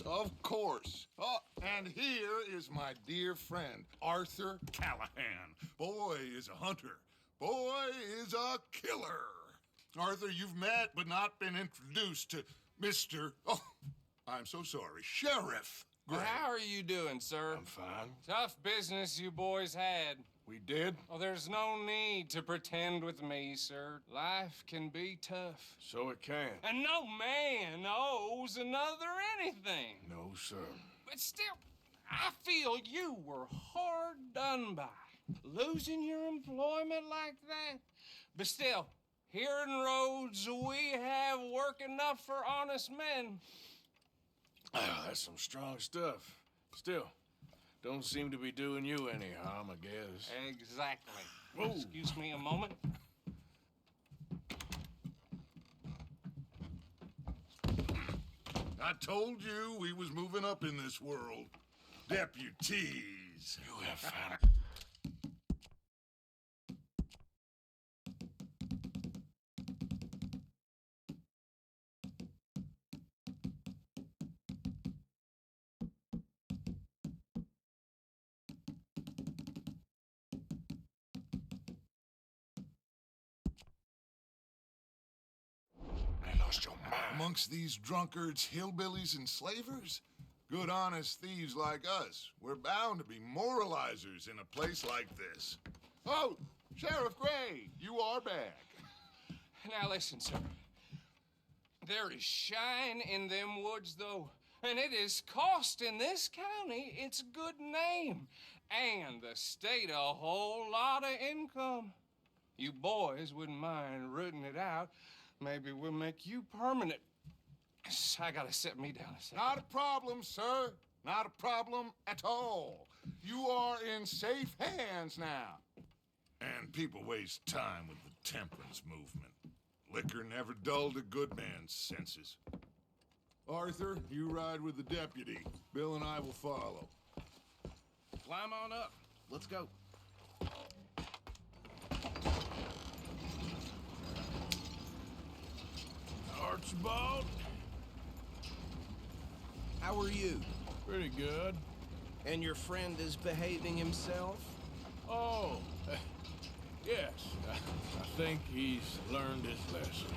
Of course. Oh, and here is my dear friend, Arthur Callahan. Boy is a hunter. Boy is a killer. Arthur, you've met but not been introduced to Mr. Oh, I'm so sorry, Sheriff Gray. How are you doing, sir? I'm fine. Tough business you boys had. We did? Oh, there's no need to pretend with me, sir. Life can be tough. So it can. And no man owes another anything. No, sir. But still, I feel you were hard done by. Losing your employment like that. But still, here in Rhodes, we have work enough for honest men. Ah, that's some strong stuff. Still, don't seem to be doing you any harm, I guess. Exactly. Whoa. Excuse me a moment. I told you we was moving up in this world. Deputies. You have found... lost your mind. Amongst these drunkards, hillbillies, and slavers? Good, honest thieves like us. We're bound to be moralizers in a place like this. Oh, Sheriff Gray, you are back. Now listen, sir. There is shine in them woods, though, and it is costing this county its good name and the state a whole lot of income. You boys wouldn't mind rooting it out. Maybe we'll make you permanent. I gotta sit me down a second. Not a problem, sir. Not a problem at all. You are in safe hands now. And people waste time with the temperance movement. Liquor never dulled a good man's senses. Arthur, you ride with the deputy. Bill and I will follow. Climb on up. Let's go. Archibald? How are you? Pretty good. And your friend is behaving himself? Oh, yes. I think he's learned his lesson.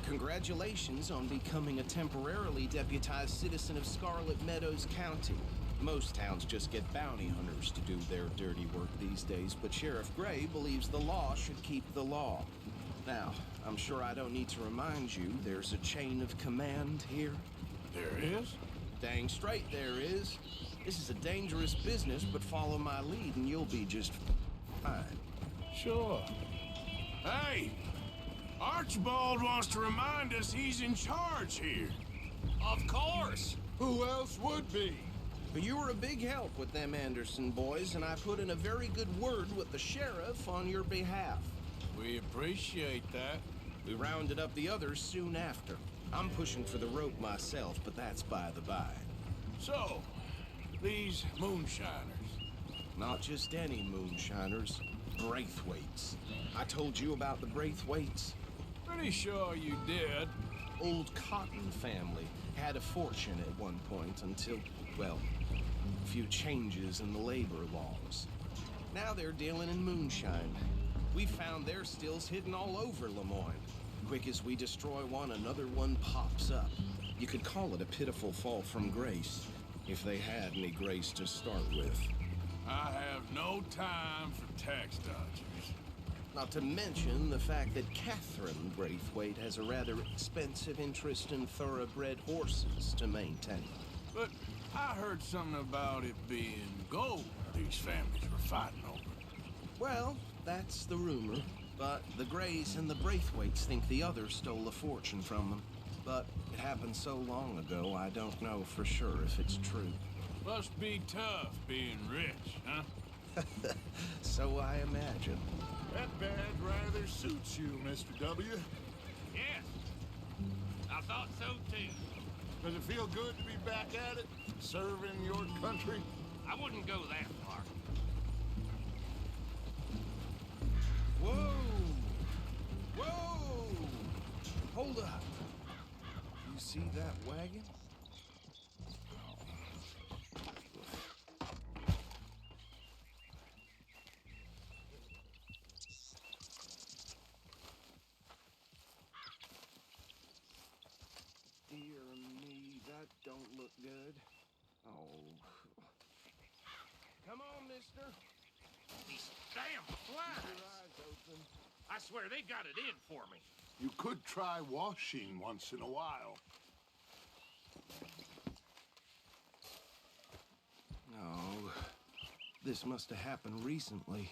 Congratulations on becoming a temporarily deputized citizen of Scarlet Meadows County. Most towns just get bounty hunters to do their dirty work these days, but Sheriff Gray believes the law should keep the law. Now, I'm sure I don't need to remind you there's a chain of command here. There is? Dang straight there is. This is a dangerous business, but follow my lead and you'll be just fine. Sure. Hey! Archibald wants to remind us he's in charge here. Of course. Who else would be? But you were a big help with them Anderson boys, and I put in a very good word with the sheriff on your behalf. We appreciate that. We rounded up the others soon after. I'm pushing for the rope myself, but that's by the by. So, these moonshiners. Not just any moonshiners, Braithwaites. I told you about the Braithwaites. Pretty sure you did. Old Cotton family had a fortune at one point until, well, a few changes in the labor laws. Now they're dealing in moonshine. We found their stills hidden all over Lemoyne. Quick as we destroy one, another one pops up. You could call it a pitiful fall from grace, if they had any grace to start with. I have no time for tax dodgers. Not to mention the fact that Catherine Braithwaite has a rather expensive interest in thoroughbred horses to maintain. But I heard something about it being gold these families were fighting over. Well, that's the rumor. But the Grays and the Braithwaites think the others stole a fortune from them. But it happened so long ago, I don't know for sure if it's true. Must be tough being rich, huh? So I imagine. That badge rather suits you, Mr. W. Yes. I thought so, too. Does it feel good to be back at it, serving your country? I wouldn't go that far. Whoa! Whoa! Hold up. You see that wagon? don't look good. Oh. Come on, mister. These damn Keep flies! your eyes open. I swear they got it in for me. You could try washing once in a while. Oh, this must have happened recently.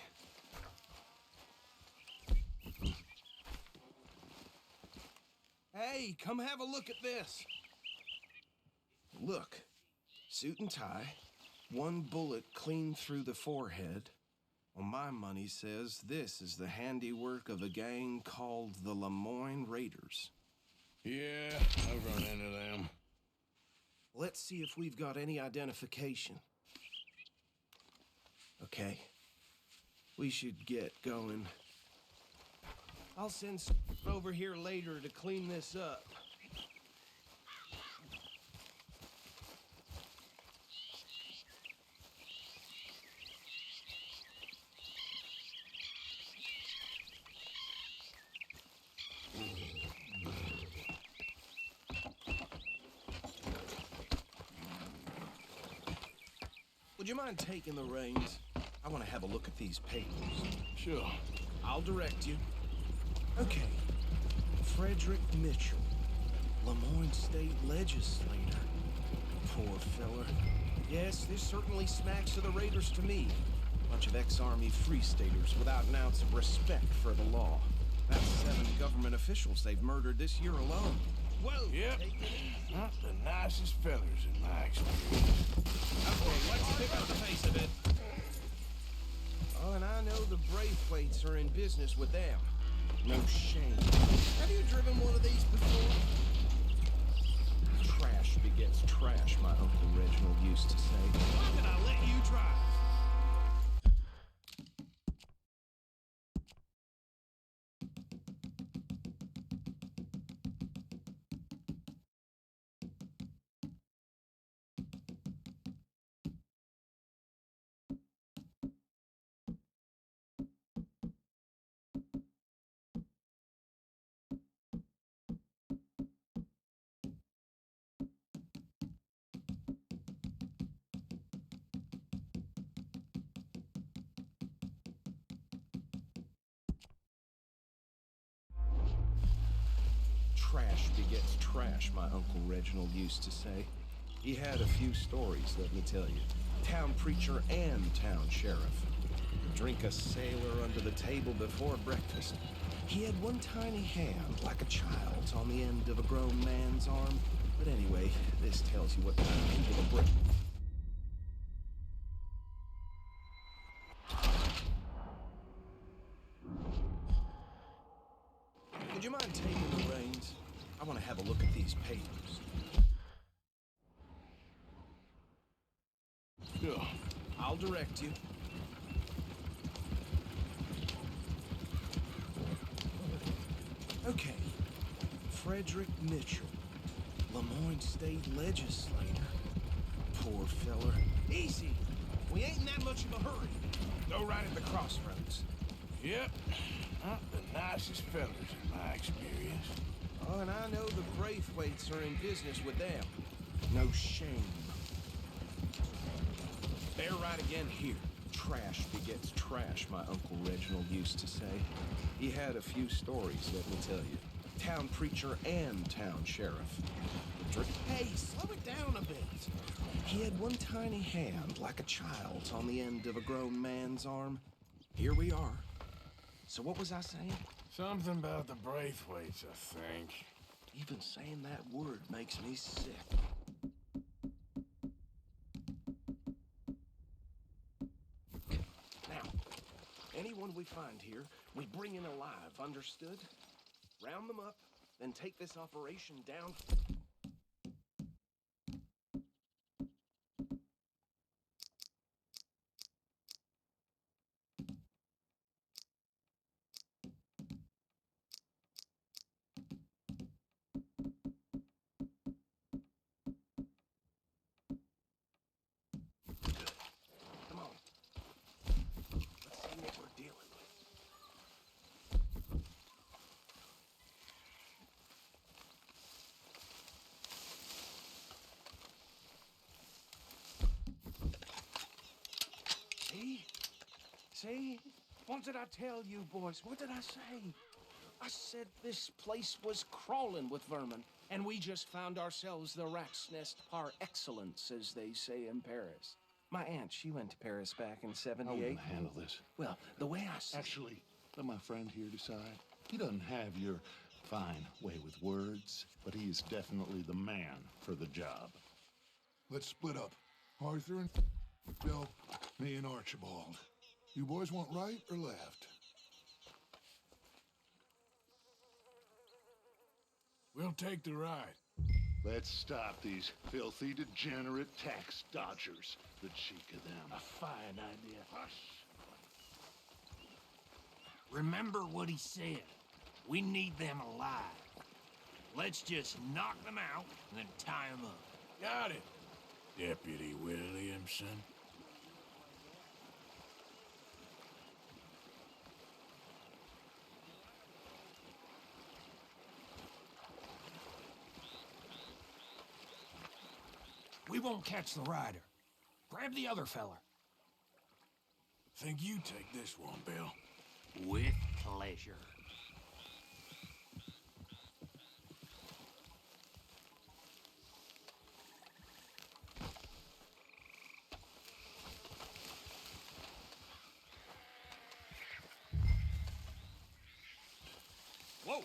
Hey, come have a look at this. Look, suit and tie, one bullet clean through the forehead. Well, my money says this is the handiwork of a gang called the Lemoyne Raiders. Yeah, I've run into them. Let's see if we've got any identification. Okay. We should get going. I'll send over here later to clean this up. Would you mind taking the reins? I want to have a look at these papers. Sure. I'll direct you. Okay. Frederick Mitchell, Lemoyne State Legislator. Poor fella. Yes, this certainly smacks of the Raiders to me. Bunch of ex-Army Free Staters without an ounce of respect for the law. That's 7 government officials they've murdered this year alone. Whoa! Yep. Take it easy. Not the nicest fellers in my experience. Okay, let's pick up the pace a bit. Oh, and I know the Braithwaites are in business with them. No shame. Have you driven one of these before? Trash begets trash, my Uncle Reginald used to say. Why did I let you drive? Trash begets trash, my Uncle Reginald used to say. He had a few stories, let me tell you. Town preacher and town sheriff. Drink a sailor under the table before breakfast. He had one tiny hand, like a child's, on the end of a grown man's arm. But anyway, this tells you what kind of people are Britain. Would you mind taking the reins? I want to have a look at these papers. Sure. I'll direct you. Okay. Frederick Mitchell, Lemoyne State Legislator. Poor feller. Easy. We ain't in that much of a hurry. Go right at the crossroads. Yep. Not the nicest fellers in my experience. Oh, and I know the Braithwaites are in business with them. No shame. They're right again here. Trash begets trash, my Uncle Reginald used to say. He had a few stories, let me tell you. Town preacher and town sheriff. Hey, slow it down a bit. He had one tiny hand, like a child's, on the end of a grown man's arm. Here we are. So what was I saying? Something about the Braithwaites, I think. Even saying that word makes me sick. Now, anyone we find here, we bring in alive, understood? Round them up, then take this operation down. Come on. Let's see what we're dealing with. See? What did I tell you, boys? What did I say? I said this place was crawling with vermin, and we just found ourselves the rat's nest par excellence, as they say in Paris. My aunt, she went to Paris back in How are we '78. gonna handle this? Well, the way I see Actually, let my friend here decide. He doesn't have your fine way with words, but he is definitely the man for the job. Let's split up. Arthur and Bill, me and Archibald. You boys want right or left? We'll take the ride. Let's stop these filthy, degenerate tax dodgers. The cheek of them. A fine idea. Hush! Remember what he said. We need them alive. Let's just knock them out and then tie them up. Got it, Deputy Williamson. We won't catch the rider. Grab the other fella. Think you take this one, Bill. With pleasure. Whoa!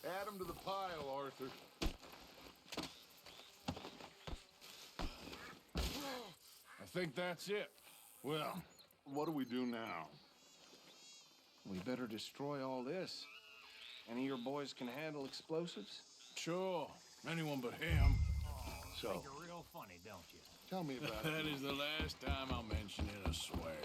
Add 'em to the pile, Arthur. I think that's it. Well, what do we do now? we better destroy all this. Any of your boys can handle explosives? Sure, anyone but him. So, Think you're real funny, don't you? tell me about That it. is the last time I'll mention it, I swear.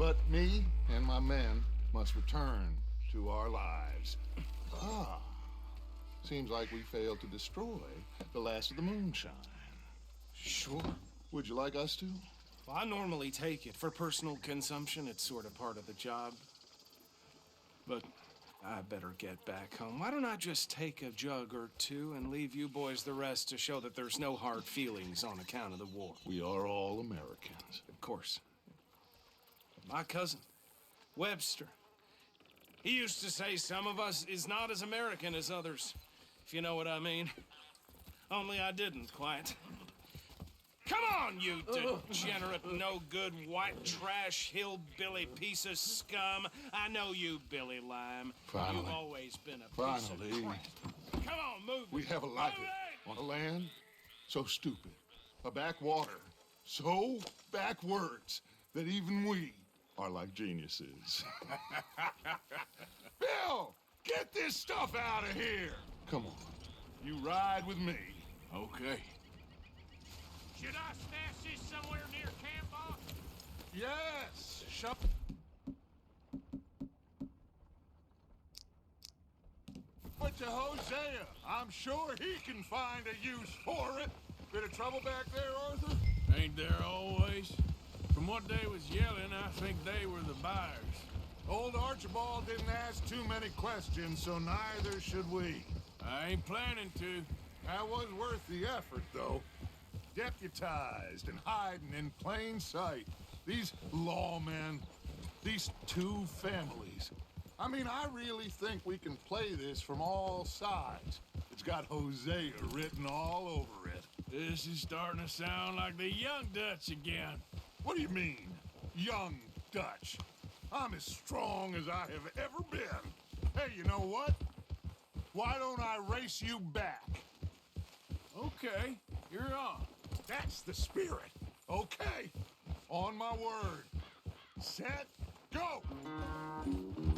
But me and my men must return to our lives. Ah. Seems like we failed to destroy the last of the moonshine. Sure. Would you like us to? Well, I normally take it. For personal consumption, it's sort of part of the job. But I better get back home. Why don't I just take a jug or two and leave you boys the rest to show that there's no hard feelings on account of the war? We are all Americans. Of course. My cousin, Webster, he used to say some of us is not as American as others, if you know what I mean. Only I didn't quite. Come on, you degenerate, no-good, white trash, hillbilly piece of scum. I know you, Billy Lime. Finally. You've always been a piece of Finally. crap. Come on, move We it. have a life Move it! on a land so stupid, a backwater so backwards that even we are like geniuses. Bill, get this stuff out of here. Come on, you ride with me. Okay. Should I stash this somewhere near camp, boss? Yes, shut. But to Hosea, I'm sure he can find a use for it. Bit of trouble back there, Arthur? Ain't there always? From what they was yelling, I think they were the buyers. Old Archibald didn't ask too many questions, so neither should we. I ain't planning to. That was worth the effort, though. Deputized and hiding in plain sight. These lawmen, these two families. I mean, I really think we can play this from all sides. It's got Hosea written all over it. This is starting to sound like the Young Dutch again. What do you mean, young Dutch? I'm as strong as I have ever been. Hey, you know what? Why don't I race you back? Okay, you're on. That's the spirit. Okay, on my word. Set, go! Easy.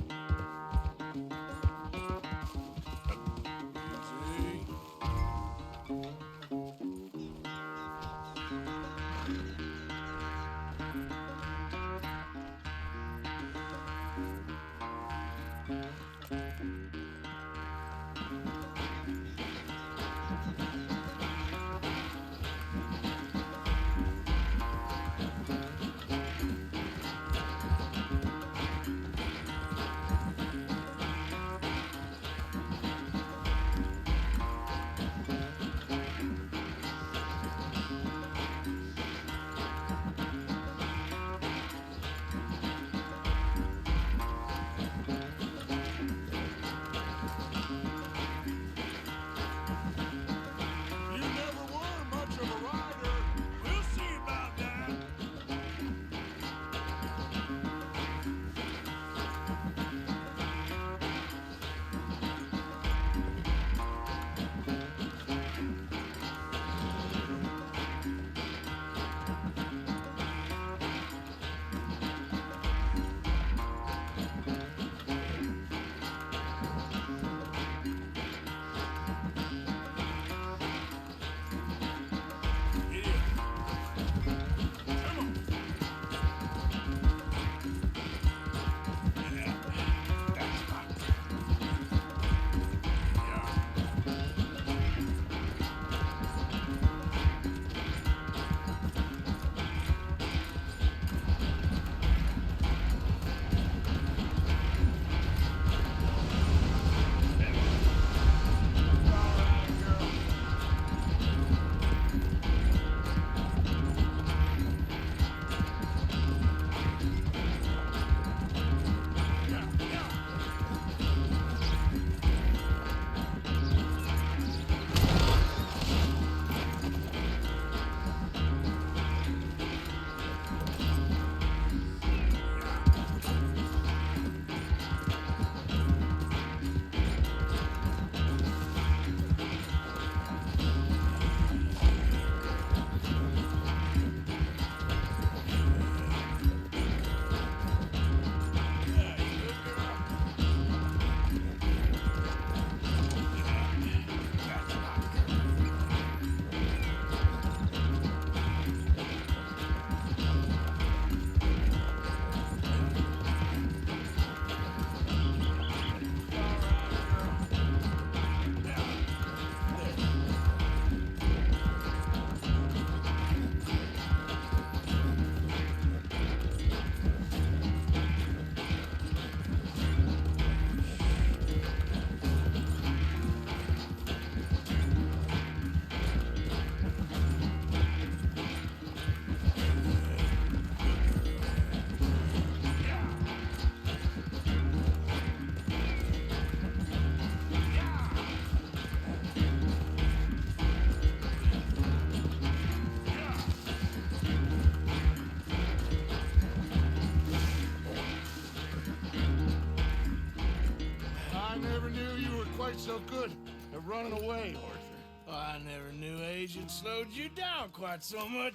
never knew you were quite so good at running away, Arthur. I never knew age had slowed you down quite so much.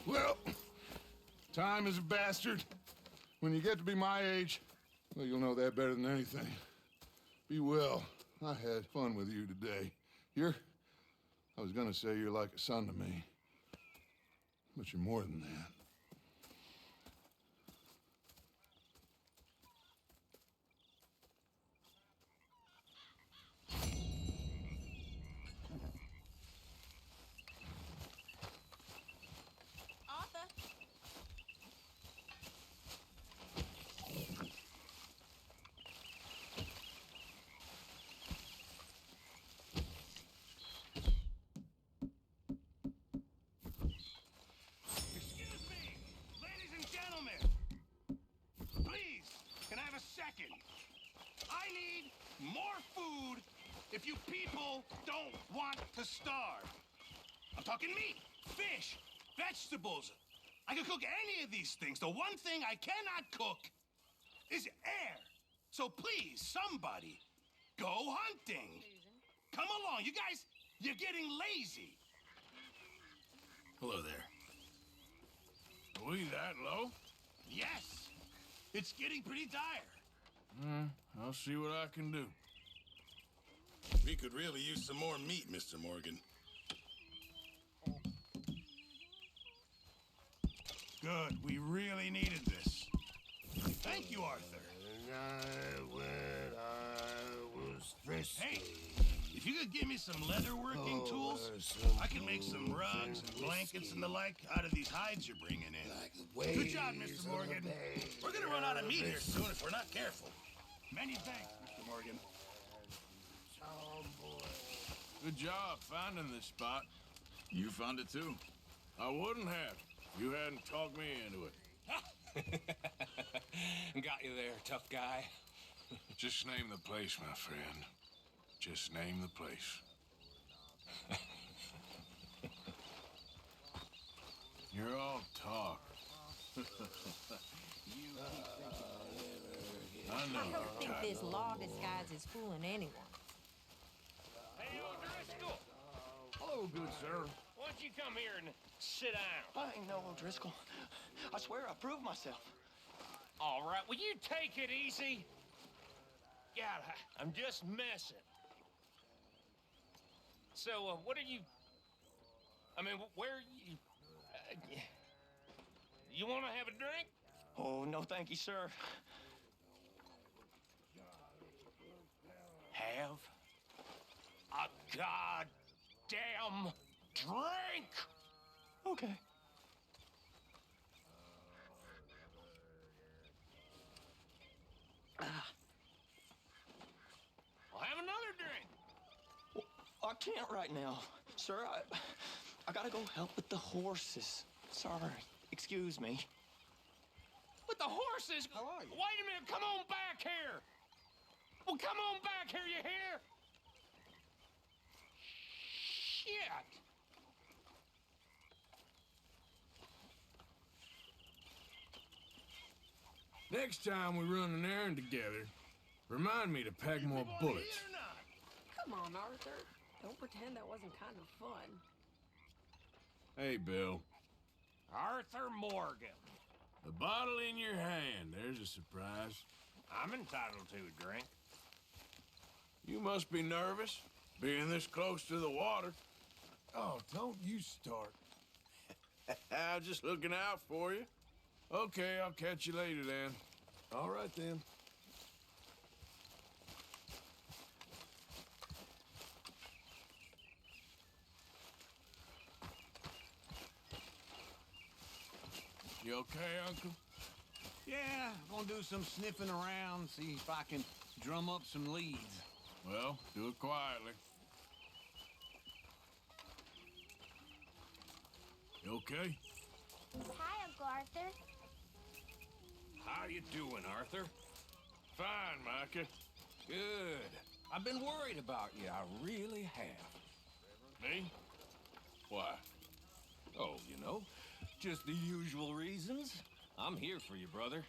Well, time is a bastard. When you get to be my age, well, you'll know that better than anything. Be well. I had fun with you today. I was gonna say you're like a son to me, but you're more than that. Arthur? Excuse me, ladies and gentlemen. Please, can I have a second? I need more food if you people don't want to starve. I'm talking meat, fish, vegetables. I can cook any of these things. The one thing I cannot cook is air. So please, somebody, go hunting. Come along, you guys, you're getting lazy. Hello there. Are we that low? Yes, it's getting pretty dire. I'll see what I can do. We could really use some more meat, Mr. Morgan. Good, we really needed this. Thank you, Arthur. Hey, if you could give me some leatherworking tools, I can make some rugs and blankets and the like out of these hides you're bringing in. Good job, Mr. Morgan. We're gonna run out of meat here soon if we're not careful. Many thanks, Mr. Morgan. Good job finding this spot. You found it too. I wouldn't have. You hadn't talked me into it. Got you there, tough guy. Just name the place, my friend. Just name the place. You're all talk. I know. I don't think this law disguise is fooling anyone. Hey, O'Driscoll, Hello, good sir. why don't you come here and sit down? I ain't no O'Driscoll. I swear I proved myself. All right, will you take it easy? God, I'm just messing. So, what are you... I mean, where are you... you want to have a drink? Oh, no thank you, sir. Have a goddamn drink! Okay. I'll have another drink. I can't right now. Sir, I gotta go help with the horses. Sorry. Excuse me. With the horses? How are you? Wait a minute, come on back here! Well, come on back here, you hear? Shit! Next time we run an errand together, remind me to pack more People wanna bullets. eat or not? Come on, Arthur. Don't pretend that wasn't kind of fun. Hey, Bill. Arthur Morgan. The bottle in your hand. There's a surprise. I'm entitled to a drink. You must be nervous, being this close to the water. Oh, don't you start. I'm just looking out for you. Okay, I'll catch you later then. All right, then. You okay, Uncle? Yeah, I'm gonna do some sniffing around, see if I can drum up some leads. Well, do it quietly. You okay? Hi, Uncle Arthur. How you doing, Arthur? Fine, Micah. Good. I've been worried about you. I really have. Me? Why? Oh, you know, just the usual reasons. I'm here for you, brother.